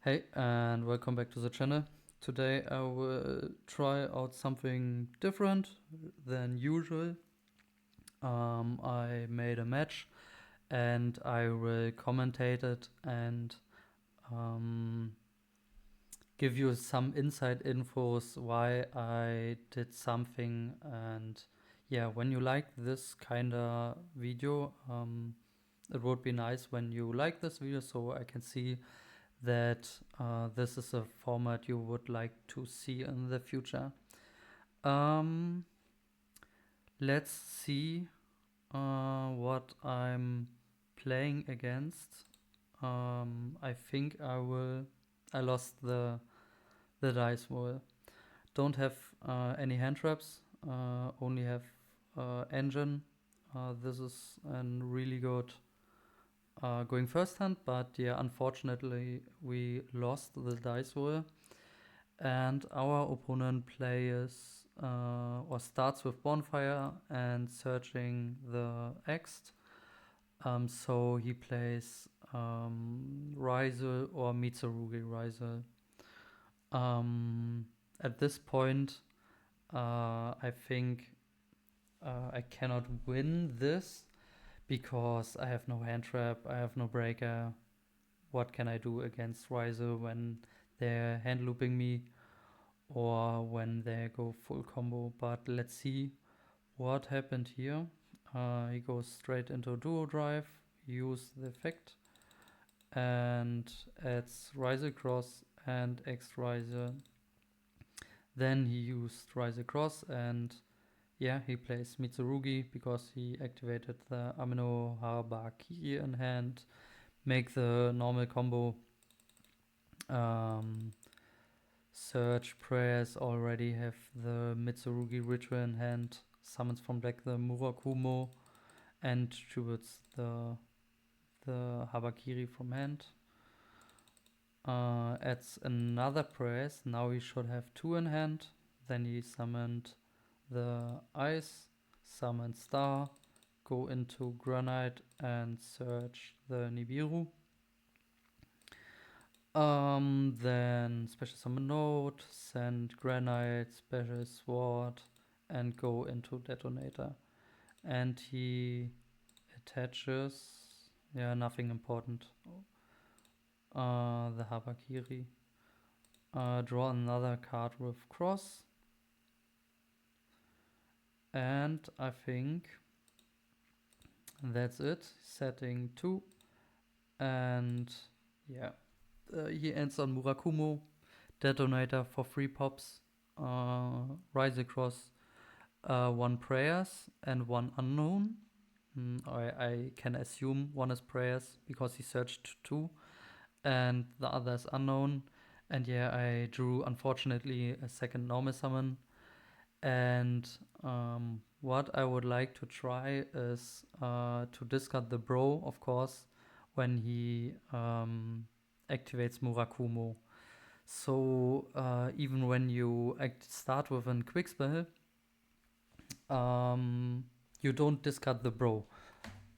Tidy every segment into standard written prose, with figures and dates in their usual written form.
Hey, and welcome back to the channel. Today I will try out something different than usual. I made a match and I will commentate it and give you some inside infos why I did something. And yeah, when you like this kind of video, it would be nice when you like this video so I can see that this is a format you would like to see in the future. Um, let's see what I'm playing against. I think I lost the dice roll. Don't have any hand traps. Only have engine. This is a really good going first hand, but yeah, unfortunately we lost the dice roll, and our opponent plays or starts with bonfire and searching the X. So he plays Ryzeal or Mitsurugi Ryzeal. At this point, I think I cannot win this because I have no hand trap, I have no breaker. What can I do against Ryzeal when they're hand looping me or when they go full combo? But let's see what happened here. He goes straight into duo drive, use the effect, and adds Ryzeal cross and X Ryzeal. Then he used Ryzeal cross and yeah, he plays Mitsurugi because he activated the Amino Habaki in hand, make the normal combo. Search prayers already have the Mitsurugi ritual in hand, summons from deck the Murakumo and tributes the Habakiri from hand. Adds another prayers, now he should have 2 in hand. Then he summoned the ice, summon star, go into granite and search the Nibiru. Then special summon node, send granite, special sword, and go into detonator. And he attaches, yeah, nothing important. The Habakiri. Draw another card with cross. And I think that's it. Setting 2. And yeah. He ends on Murakumo, detonator for 3 pops, rise across 1 prayers and 1 unknown. I can assume 1 is prayers because he searched 2 and the other is unknown. And yeah, I drew unfortunately a second normal summon. And what I would like to try is to discard the bro, of course, when he activates Murakumo. So even when you start with a quick spell, you don't discard the bro.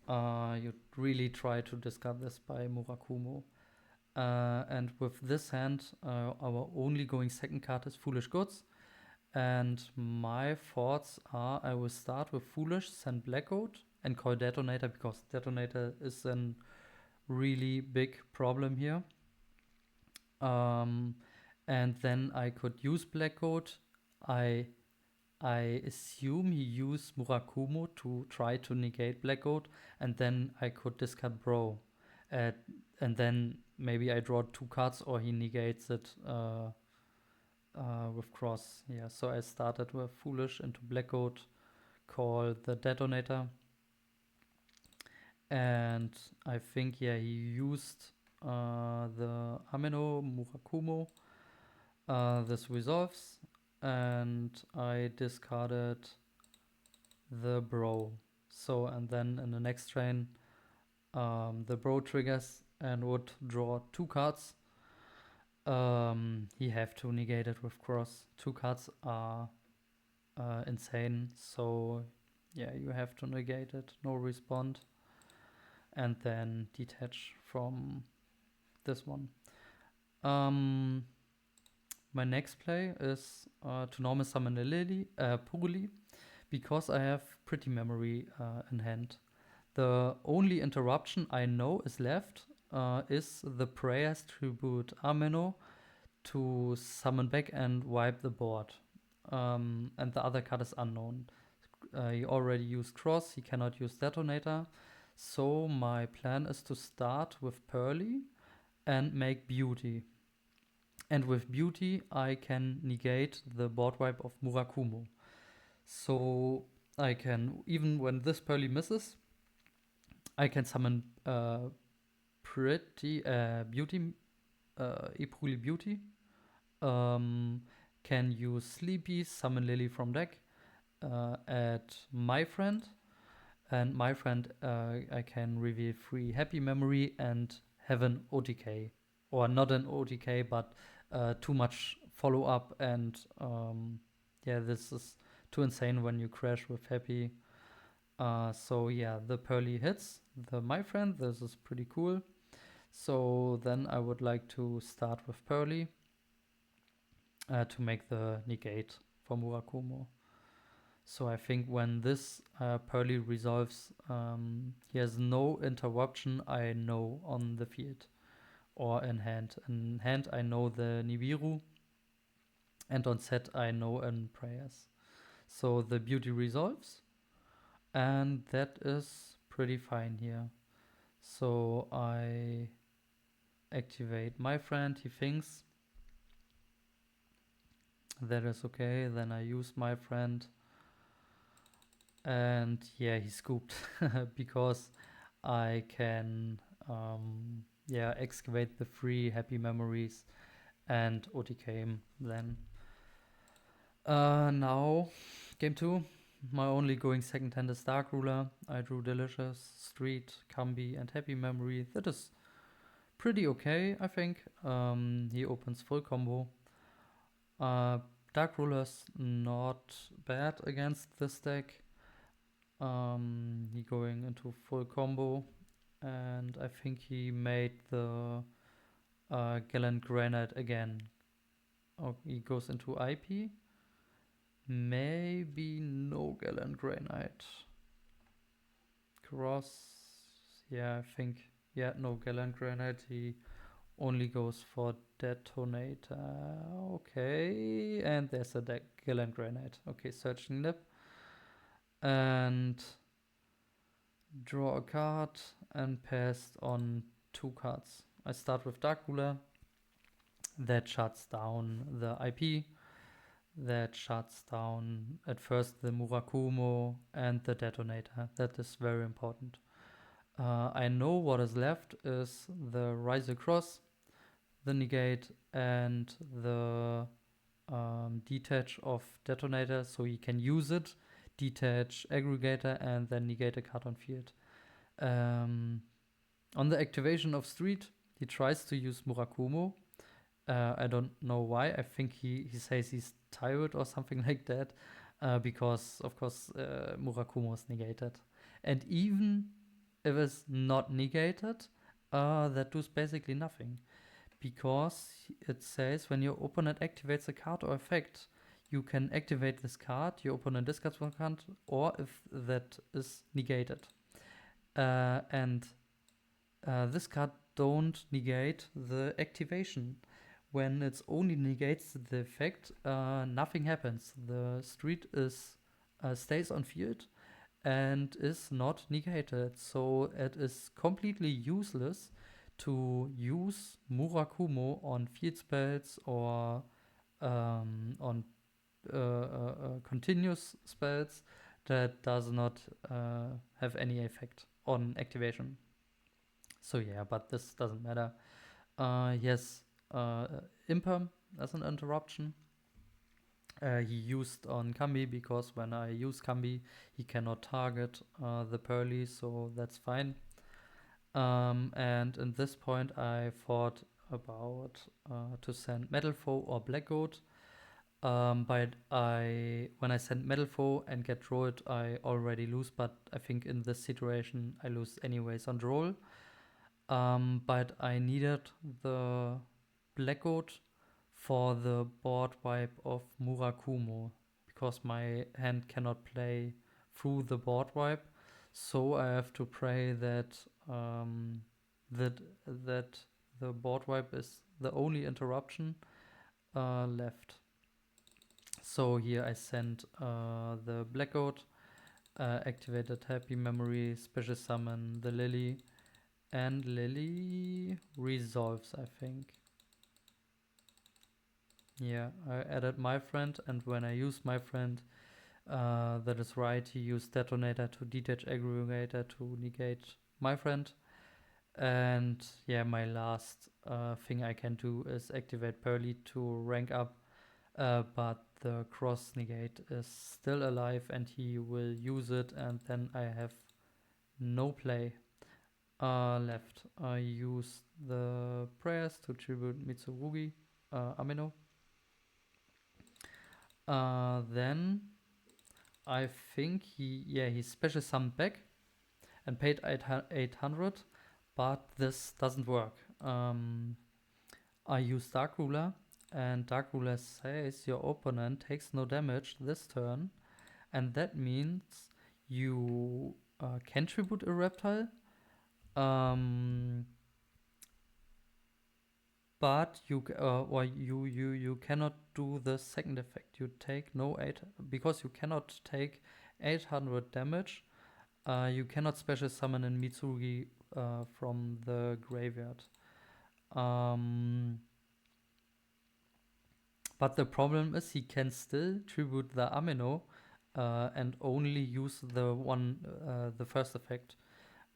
You really try to discard this by Murakumo. And with this hand, our only going second card is Foolish Goods. And my thoughts are I will start with Foolish, send Blackout, and call Detonator because Detonator is a really big problem here. And then I could use Blackout. I assume he used Murakumo to try to negate Blackout, and then I could discard Bro. And then maybe I draw 2 cards or he negates it with cross. Yeah, so I started with Foolish into Blackout, call the Detonator. And I think, yeah, he used the Amino Murakumo. This resolves, and I discarded the Bro. So, and then in the next train, the Bro triggers and would draw 2 cards. He have to negate it with cross. 2 cards are insane, so yeah, you have to negate it, no respond, and then detach from this one. My next play is to normal summon a Lily, Purrely, because I have pretty memory in hand. The only interruption I know is left is the Prayer's Tribute Ameno to summon back and wipe the board. And the other card is unknown. He already used Cross, he cannot use Detonator. So my plan is to start with Purrely and make Beauty. And with Beauty, I can negate the board wipe of Murakumo. So I can, even when this Purrely misses, I can summon Beauty, Epuli Beauty. Can use Sleepy, summon Lily from deck, at my friend. And my friend, I can reveal 3 Happy Memory and have an OTK. Or not an OTK, but too much follow up. And yeah, this is too insane when you crash with Happy. So yeah, the Purrely hits the my friend. This is pretty cool. So then I would like to start with Purrely to make the negate for Murakumo. So I think when this Purrely resolves, he has no interruption I know on the field or in hand. In hand I know the Nibiru, and on set I know in prayers. So the Beauty resolves, and that is pretty fine here. So I activate my friend, he thinks that is okay, then I use my friend, and yeah, he scooped because I can excavate the 3 Happy Memories and OTK him then. Now, game 2. My only going second hand is Dark Ruler. I drew Delicious, Street, Kambi, and Happy Memory. That is pretty okay, I think. He opens full combo. Dark Ruler's not bad against this deck. He going into full combo, and I think he made the Gallant Granite again. Oh, he goes into IP. Maybe no Gallant Granite. Cross. Yeah, I think. Yeah, no Gallant Granite. He only goes for Detonator. Okay, and there's a Gallant Granite. Okay, Searching Lip. And draw a card and pass on 2 cards. I start with Dark Ruler. That shuts down the IP. That shuts down at first the Murakumo and the Detonator. That is very important. I know what is left is the Ryzeal Cross, the Negate, and the detach of Detonator, so you can use it, detach Aggregator, and then negate a card on field. On the activation of Street, he tries to use Murakumo. I don't know why. I think he says he's tired or something like that, because of course Murakumo is negated. And even if it's not negated, that does basically nothing, because it says when your opponent activates a card or effect, you can activate this card, your opponent discards one card, or if that is negated. And this card don't negate the activation. When it's only negates the effect, nothing happens. The Street is stays on field and is not negated. So it is completely useless to use Murakumo on field spells or on continuous spells that does not have any effect on activation. So yeah, but this doesn't matter. Yes, Imperm as an interruption. He used on Kambi, because when I use Kambi, he cannot target the Purrely, so that's fine. And in this point, I thought about to send Metal Foe or Black Goat. But when I send Metal Foe and get rolled, I already lose. But I think in this situation, I lose anyways on the roll. But I needed the Blackout for the board wipe of Murakumo, because my hand cannot play through the board wipe, so I have to pray that that that the board wipe is the only interruption left. So here I send the Blackout, activated Happy Memory, special summon the Lily, and Lily resolves, I think. Yeah, I added my friend, and when I use my friend, that is right, he used Detonator to detach Aggregator to negate my friend. And yeah, my last thing I can do is activate Purrely to rank up, but the cross negate is still alive and he will use it, and then I have no play left. I use the prayers to tribute Mitsurugi, Amino. Then I think he special summoned back and paid 800, but this doesn't work. I use Dark Ruler, and Dark Ruler says your opponent takes no damage this turn, and that means you can tribute a reptile, but you cannot do the second effect. You take no 8 because you cannot take 800 damage. You cannot special summon in Mitsurugi from the graveyard. But the problem is he can still tribute the Amino and only use the first effect.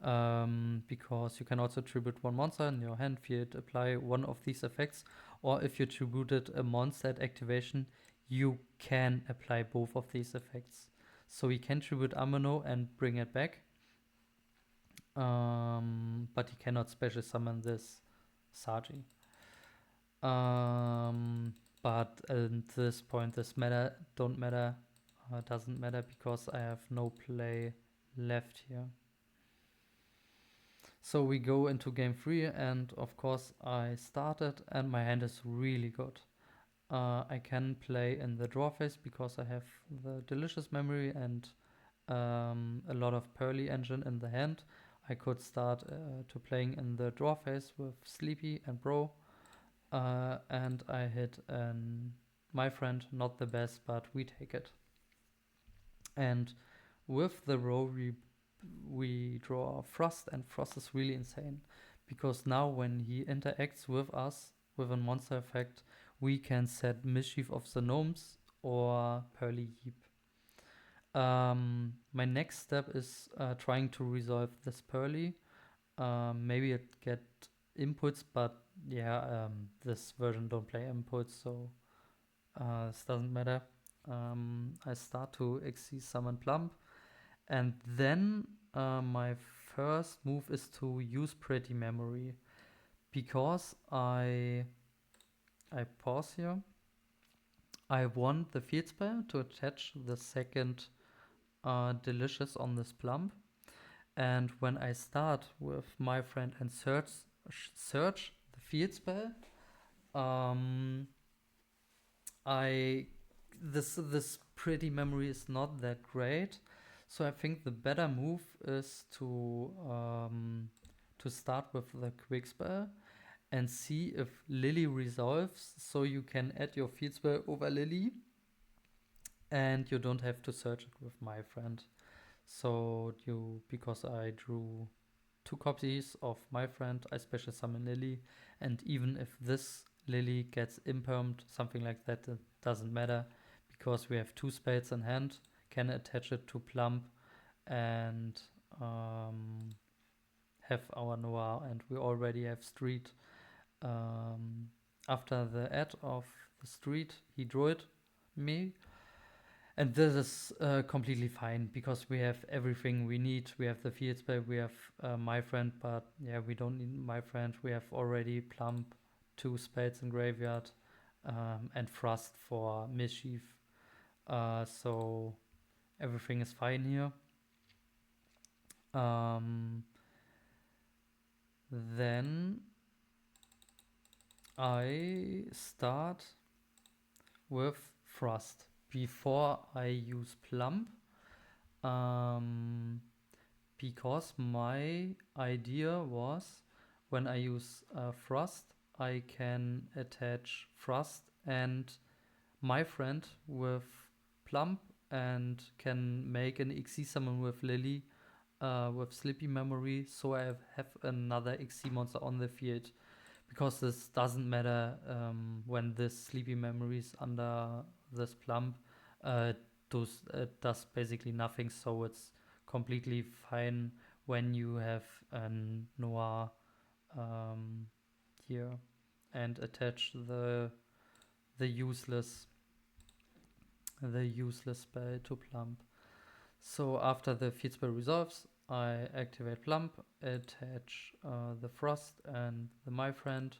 Because you can also tribute one monster in your hand field, apply one of these effects, or if you tributed a monster at activation, you can apply both of these effects. So he can tribute Amino and bring it back, but he cannot special summon this Saji. But at this point, this doesn't matter because I have no play left here. So we go into game 3, and of course I started and my hand is really good. I can play in the draw phase because I have the delicious memory and a lot of Purrely engine in the hand. I could start to playing in the draw phase with Sleepy and Bro, and I hit my friend, not the best, but we take it. And with the row we draw Frost, and Frost is really insane because now when he interacts with us with a monster effect, we can set Mischief of the Gnomes or Purrely Heap. My next step is trying to resolve this Purrely. Maybe it get inputs, but yeah, this version don't play inputs, so this doesn't matter. I start to XC summon Plump, and then my first move is to use Pretty Memory because I pause here. I want the field spell to attach the second Delicious on this Plump, and when I start with my friend and search the field spell, this Pretty Memory is not that great, so I think the better move is to start with the quick spell and see if Lily resolves, so you can add your field spell over Lily and you don't have to search it with my friend. So because I drew 2 copies of my friend, I special summon Lily, and even if this Lily gets impermed, something like that, it doesn't matter because we have 2 spades in hand, can attach it to Plump and have our Noir, and we already have Street. After the add of the Street, he drew it me. And this is completely fine because we have everything we need. We have the field spell, we have my friend, but yeah, we don't need my friend. We have already Plump, 2 spades in graveyard, and Frost for Mischief. So everything is fine here. Then I start with Frost before I use Plump, because my idea was when I use Frost, I can attach Frost and my friend with Plump and can make an XC summon with Lily with Sleepy Memory, so I have another XC monster on the field. Because this doesn't matter when this Sleepy Memory is under this Plump, uh, does basically nothing, so it's completely fine when you have a Noir here and attach the useless spell to Plump. So after the field spell resolves, I activate Plump, attach the Frost and the My Friend,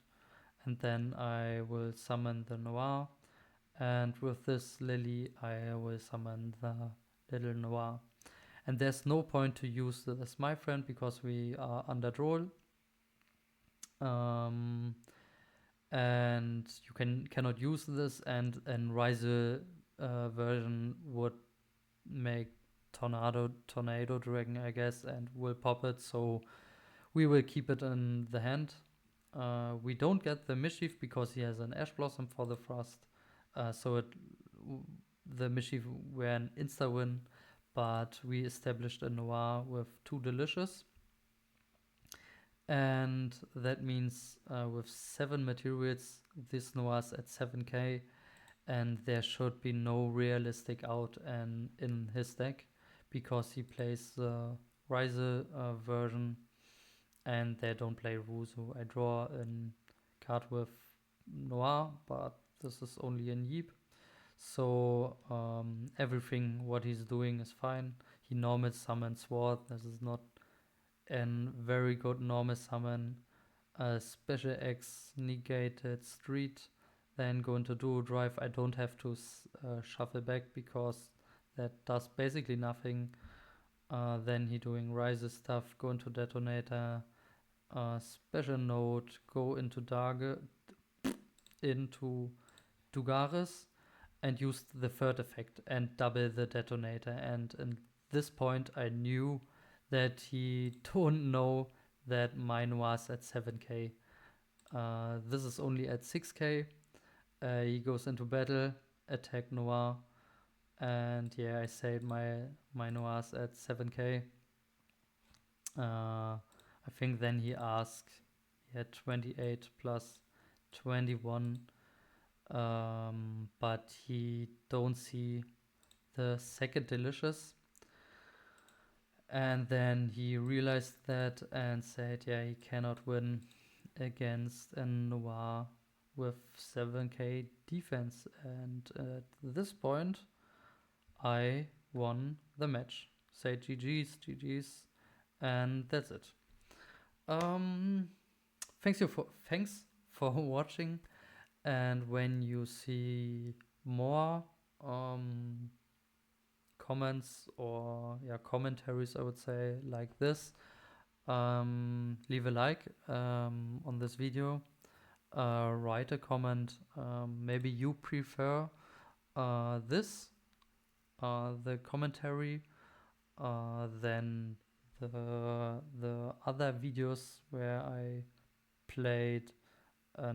and then I will summon the Noir, and with this Lily I will summon the little Noir. And there's no point to use this My Friend because we are under draw. And you cannot use this, and Ryzeal version would make tornado dragon, I guess, and will pop it, so we will keep it in the hand. We don't get the Mischief because he has an Ash Blossom for the Frost, so the Mischief were an insta-win, but we established a Noir with 2 Delicious, and that means with 7 materials, this Noir's at 7k, and there should be no realistic out in his deck because he plays the Ryzeal version and they don't play Ruzu. I draw a card with Noir, but this is only in Yeep. So everything what he's doing is fine. He normal summons Sword. This is not a very good normal summon. Special X negated Street. Then go into Duo Drive. I don't have to shuffle back because that does basically nothing. Then he doing Ryzeal stuff. Go into Detonator. Special Note. Go into Dugaris and use the third effect and double the Detonator. And at this point, I knew that he don't know that mine was at 7k. This is only at 6k. He goes into battle, attack Noir, and yeah, I saved my Noir's at 7k. I think then he asked, he had 28 plus 21, but he don't see the second Delicious. And then he realized that and said, yeah, he cannot win against a Noir with 7k defense. And at this point, I won the match. Say GG's, and that's it. Thanks for watching. And when you see more comments or commentaries, I would say, like this, leave a like on this video, write a comment. Maybe you prefer the commentary than the other videos where I played a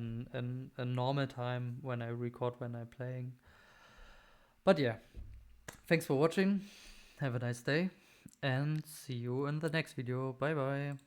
normal time when I record when I'm playing. But yeah, thanks for watching. Have a nice day and see you in the next video. Bye bye.